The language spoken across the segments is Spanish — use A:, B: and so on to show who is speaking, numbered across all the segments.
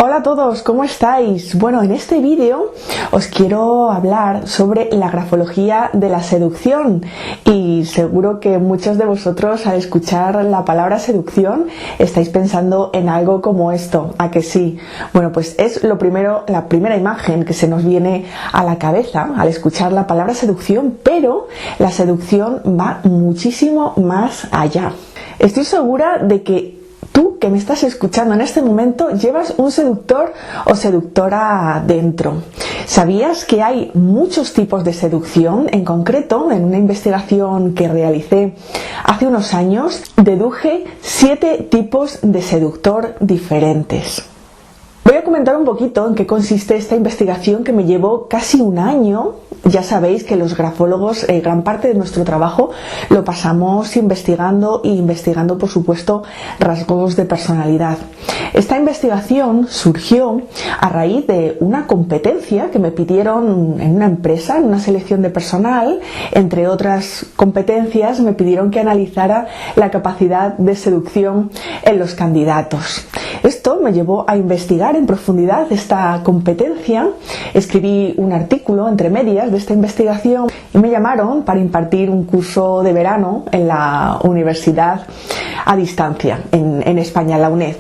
A: Hola a todos, ¿cómo estáis? Bueno, en este vídeo os quiero hablar sobre la grafología de la seducción y seguro que muchos de vosotros al escuchar la palabra seducción estáis pensando en algo como esto, ¿a que sí? Bueno, pues es la primera imagen que se nos viene a la cabeza al escuchar la palabra seducción, pero la seducción va muchísimo más allá. Estoy segura de que tú que me estás escuchando en este momento llevas un seductor o seductora dentro. ¿Sabías que hay muchos tipos de seducción? En concreto, en una investigación que realicé hace unos años, deduje 7 tipos de seductor diferentes. Voy a comentar un poquito en qué consiste esta investigación que me llevó casi un año. Ya sabéis que los grafólogos, gran parte de nuestro trabajo lo pasamos investigando por supuesto rasgos de personalidad. Esta investigación surgió a raíz de una competencia que me pidieron en una empresa, en una selección de personal. Entre otras competencias me pidieron que analizara la capacidad de seducción en los candidatos. Esto me llevó a investigar en profundidad esta competencia. Escribí un artículo entre medias de esta investigación y me llamaron para impartir un curso de verano en la universidad a distancia en España, en la UNED.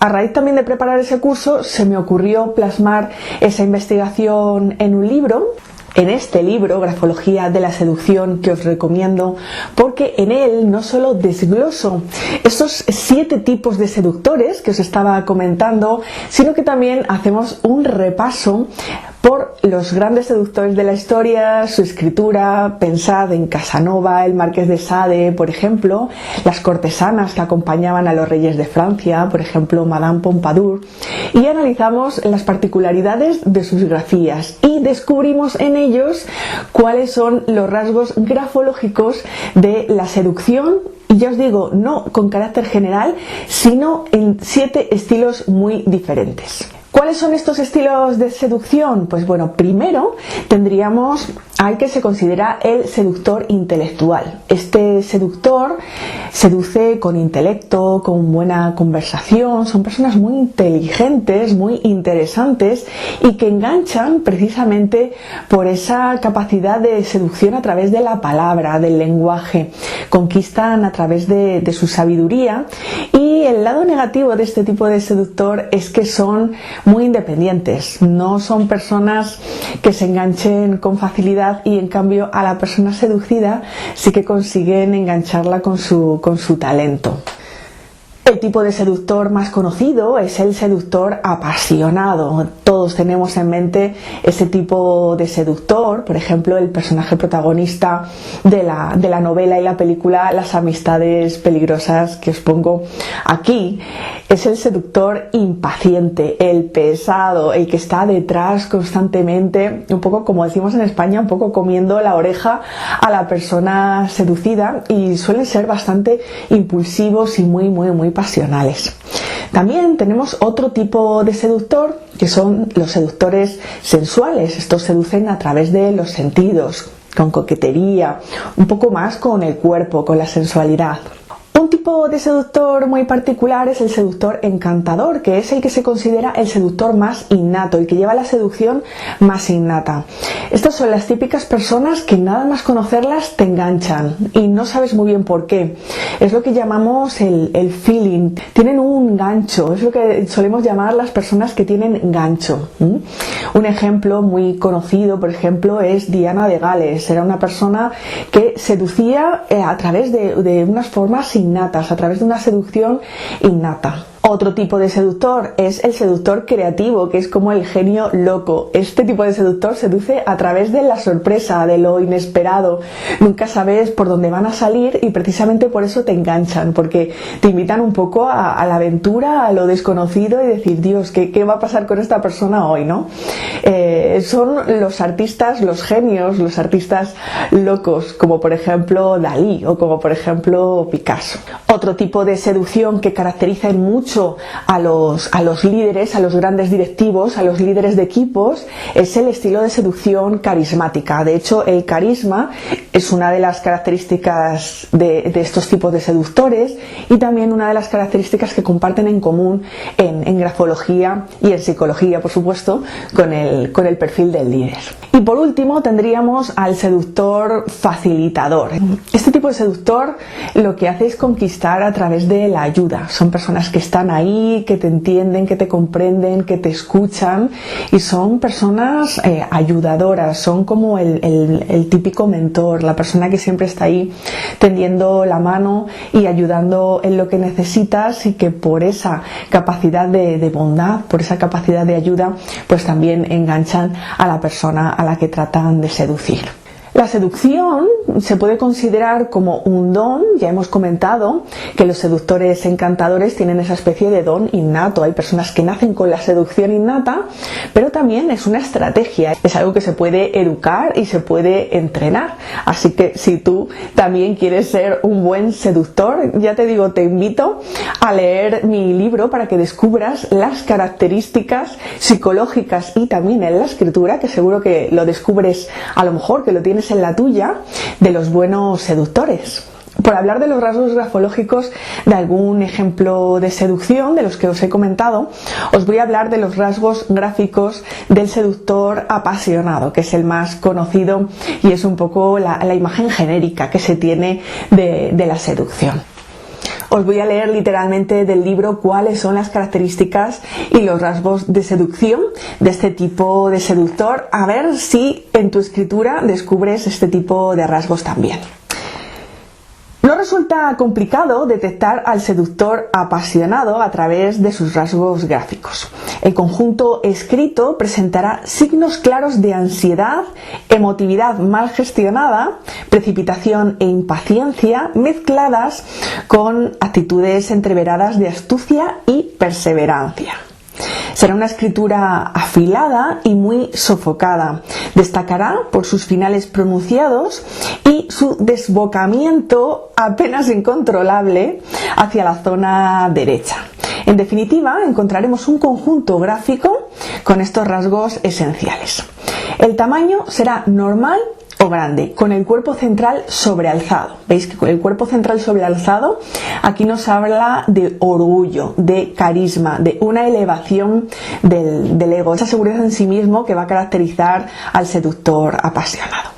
A: A raíz también de preparar ese curso se me ocurrió plasmar esa investigación en un libro. En este libro, Grafología de la Seducción, que os recomiendo, porque en él no solo desgloso esos 7 tipos de seductores que os estaba comentando, sino que también hacemos un repaso por los grandes seductores de la historia, su escritura. Pensad en Casanova, el Marqués de Sade, por ejemplo, las cortesanas que acompañaban a los reyes de Francia, por ejemplo, Madame Pompadour, y analizamos las particularidades de sus grafías y descubrimos en ellos cuáles son los rasgos grafológicos de la seducción. Y ya os digo, no con carácter general, sino en 7 estilos muy diferentes. ¿Cuáles son estos estilos de seducción? Pues bueno, primero tendríamos al que se considera el seductor intelectual. Este seductor seduce con intelecto, con buena conversación, son personas muy inteligentes, muy interesantes y que enganchan precisamente por esa capacidad de seducción a través de la palabra, del lenguaje. Conquistan a través de su sabiduría, y el lado negativo de este tipo de seductor es que son muy independientes, no son personas que se enganchen con facilidad, y en cambio a la persona seducida sí que consiguen engancharla con su talento. El tipo de seductor más conocido es el seductor apasionado. Todos tenemos en mente ese tipo de seductor. Por ejemplo, el personaje protagonista de la novela y la película Las amistades peligrosas, que os pongo aquí, es el seductor impaciente, el pesado, el que está detrás constantemente, un poco como decimos en España, un poco comiendo la oreja a la persona seducida, y suelen ser bastante impulsivos y muy pasionales. También tenemos otro tipo de seductor, que son los seductores sensuales. Estos seducen a través de los sentidos, con coquetería, un poco más con el cuerpo, con la sensualidad. Un tipo de seductor muy particular es el seductor encantador, que es el que se considera el seductor más innato, el que lleva la seducción más innata. Estas son las típicas personas que nada más conocerlas te enganchan y no sabes muy bien por qué. Es lo que llamamos el feeling. Tienen un gancho, es lo que solemos llamar las personas que tienen gancho. Un ejemplo muy conocido, por ejemplo, es Diana de Gales. Era una persona que seducía a través de unas formas innatas, a través de una seducción innata. Otro tipo de seductor es el seductor creativo, que es como el genio loco. Este tipo de seductor seduce a través de la sorpresa, de lo inesperado. Nunca sabes por dónde van a salir y precisamente por eso te enganchan, porque te invitan un poco a la aventura, a lo desconocido, y decir, Dios, ¿qué va a pasar con esta persona hoy, ¿no? Son los artistas, los genios, los artistas locos, como por ejemplo Dalí o como por ejemplo Picasso. Otro tipo de seducción que caracteriza en mucho mucho a los líderes, a los grandes directivos, a los líderes de equipos, es el estilo de seducción carismática. De hecho, el carisma es una de las características de estos tipos de seductores y también una de las características que comparten en común en grafología y en psicología, por supuesto, con el perfil del líder. Y por último tendríamos al seductor facilitador. Este tipo de seductor lo que hace es conquistar a través de la ayuda. Son personas que están ahí, que te entienden, que te comprenden, que te escuchan y son personas ayudadoras, son como el típico mentor, la persona que siempre está ahí tendiendo la mano y ayudando en lo que necesitas, y que por esa capacidad de bondad, por esa capacidad de ayuda, pues también enganchan a la persona a la que tratan de seducir. La seducción se puede considerar como un don. Ya hemos comentado que los seductores encantadores tienen esa especie de don innato. Hay personas que nacen con la seducción innata, pero también es una estrategia, es algo que se puede educar y se puede entrenar. Así que si tú también quieres ser un buen seductor, ya te digo, te invito a leer mi libro para que descubras las características psicológicas y también en la escritura, que seguro que lo descubres, a lo mejor que lo tienes en la tuya, de los buenos seductores. Por hablar de los rasgos grafológicos de algún ejemplo de seducción de los que os he comentado, os voy a hablar de los rasgos gráficos del seductor apasionado, que es el más conocido y es un poco la imagen genérica que se tiene de la seducción. Os voy a leer literalmente del libro cuáles son las características y los rasgos de seducción de este tipo de seductor, a ver si en tu escritura descubres este tipo de rasgos también. No resulta complicado detectar al seductor apasionado a través de sus rasgos gráficos. El conjunto escrito presentará signos claros de ansiedad, emotividad mal gestionada, precipitación e impaciencia mezcladas con actitudes entreveradas de astucia y perseverancia. Será una escritura afilada y muy sofocada. Destacará por sus finales pronunciados y su desbocamiento apenas incontrolable hacia la zona derecha. En definitiva, encontraremos un conjunto gráfico con estos rasgos esenciales. El tamaño será normal o grande, con el cuerpo central sobrealzado. ¿Veis que con el cuerpo central sobrealzado aquí nos habla de orgullo, de carisma, de una elevación del ego, esa seguridad en sí mismo que va a caracterizar al seductor apasionado?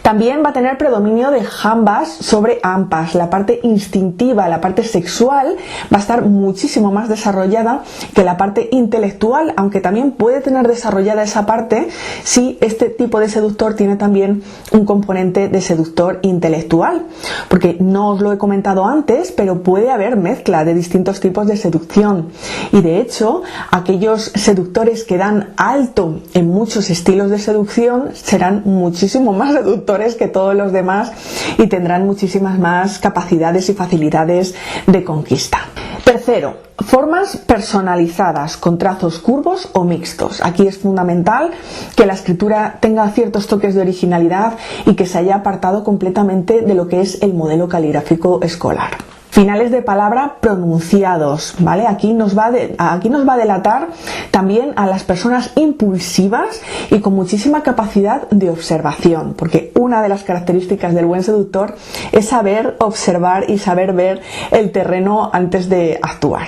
A: También va a tener predominio de jambas sobre ampas. La parte instintiva, la parte sexual va a estar muchísimo más desarrollada que la parte intelectual, aunque también puede tener desarrollada esa parte si este tipo de seductor tiene también un componente de seductor intelectual. Porque no os lo he comentado antes, pero puede haber mezcla de distintos tipos de seducción. Y de hecho, aquellos seductores que dan alto en muchos estilos de seducción serán muchísimo más seductores que todos los demás y tendrán muchísimas más capacidades y facilidades de conquista. Tercero, formas personalizadas con trazos curvos o mixtos. Aquí es fundamental que la escritura tenga ciertos toques de originalidad y que se haya apartado completamente de lo que es el modelo caligráfico escolar. Finales de palabra pronunciados, ¿vale? Aquí nos va a delatar también a las personas impulsivas y con muchísima capacidad de observación, porque una de las características del buen seductor es saber observar y saber ver el terreno antes de actuar.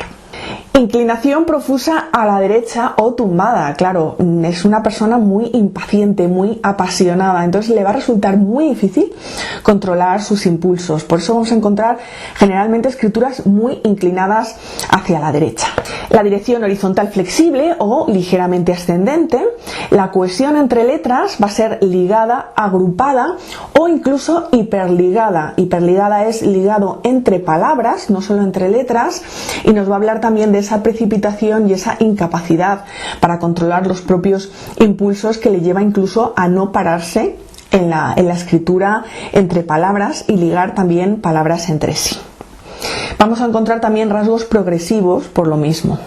A: Inclinación profusa a la derecha o tumbada, claro, es una persona muy impaciente, muy apasionada, entonces le va a resultar muy difícil controlar sus impulsos. Por eso vamos a encontrar generalmente escrituras muy inclinadas hacia la derecha. La dirección horizontal flexible o ligeramente ascendente. La cohesión entre letras va a ser ligada, agrupada o incluso hiperligada. Hiperligada es ligado entre palabras, no solo entre letras, y nos va a hablar también de esa precipitación y esa incapacidad para controlar los propios impulsos que le lleva incluso a no pararse en la escritura entre palabras y ligar también palabras entre sí. Vamos a encontrar también rasgos progresivos por lo mismo.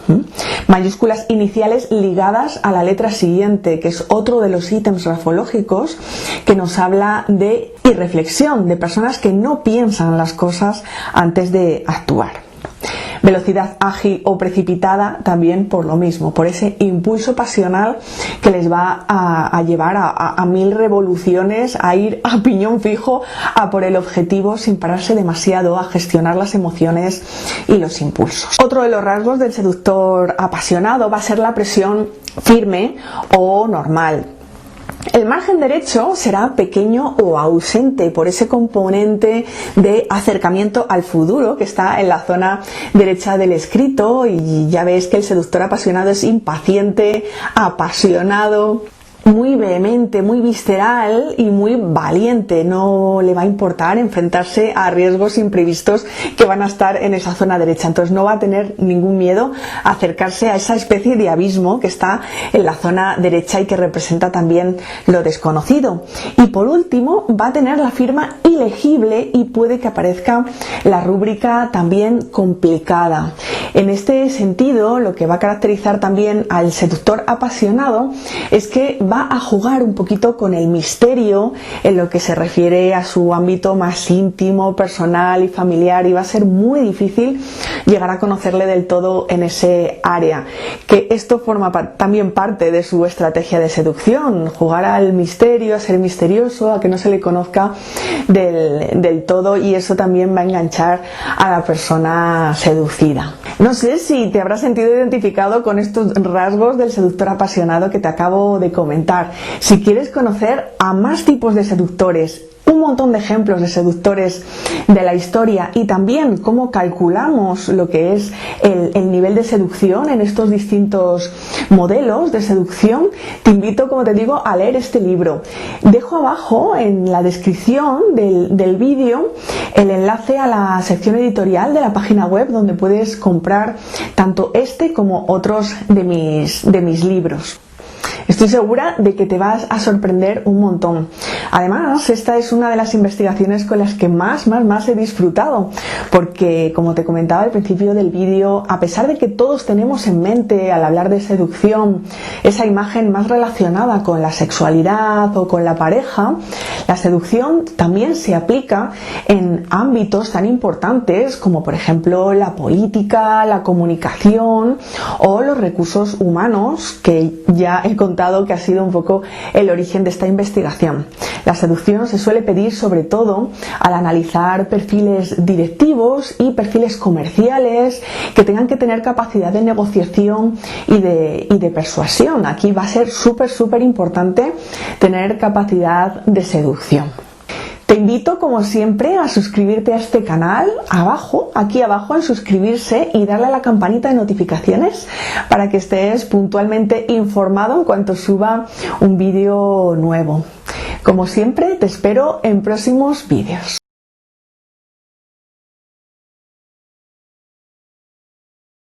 A: Mayúsculas iniciales ligadas a la letra siguiente, que es otro de los ítems grafológicos que nos habla de irreflexión, de personas que no piensan las cosas antes de actuar. velocidad ágil o precipitada, también por lo mismo, por ese impulso pasional que les va a llevar a 1000 revoluciones, a ir a piñón fijo, a por el objetivo sin pararse demasiado, a gestionar las emociones y los impulsos. Otro de los rasgos del seductor apasionado va a ser la presión firme o normal. El margen derecho será pequeño o ausente por ese componente de acercamiento al futuro que está en la zona derecha del escrito, y ya ves que el seductor apasionado es impaciente, apasionado, muy vehemente, muy visceral y muy valiente. No le va a importar enfrentarse a riesgos imprevistos que van a estar en esa zona derecha. Entonces no va a tener ningún miedo a acercarse a esa especie de abismo que está en la zona derecha y que representa también lo desconocido. Y por último, va a tener la firma ilegible y puede que aparezca la rúbrica también complicada. En este sentido, lo que va a caracterizar también al seductor apasionado es que va a jugar un poquito con el misterio en lo que se refiere a su ámbito más íntimo, personal y familiar, y va a ser muy difícil llegar a conocerle del todo en ese área. Que esto forma también parte de su estrategia de seducción, jugar al misterio, a ser misterioso, a que no se le conozca del todo, y eso también va a enganchar a la persona seducida. No sé si te habrás sentido identificado con estos rasgos del seductor apasionado que te acabo de comentar. Si quieres conocer a más tipos de seductores, un montón de ejemplos de seductores de la historia, y también cómo calculamos lo que es el nivel de seducción en estos distintos modelos de seducción, te invito, como te digo, a leer este libro. Dejo abajo en la descripción del vídeo el enlace a la sección editorial de la página web, donde puedes comprar tanto este como otros de mis libros. Estoy segura de que te vas a sorprender un montón. Además, esta es una de las investigaciones con las que más he disfrutado, porque, como te comentaba al principio del vídeo, a pesar de que todos tenemos en mente al hablar de seducción esa imagen más relacionada con la sexualidad o con la pareja, la seducción también se aplica en ámbitos tan importantes como, por ejemplo, la política, la comunicación o los recursos humanos, que ya he contado que ha sido un poco el origen de esta investigación. La seducción se suele pedir sobre todo al analizar perfiles directivos y perfiles comerciales que tengan que tener capacidad de negociación y de persuasión. Aquí va a ser súper importante tener capacidad de seducción. Te invito, como siempre, a suscribirte a este canal, aquí abajo en suscribirse, y darle a la campanita de notificaciones para que estés puntualmente informado en cuanto suba un vídeo nuevo. Como siempre, te espero en próximos vídeos.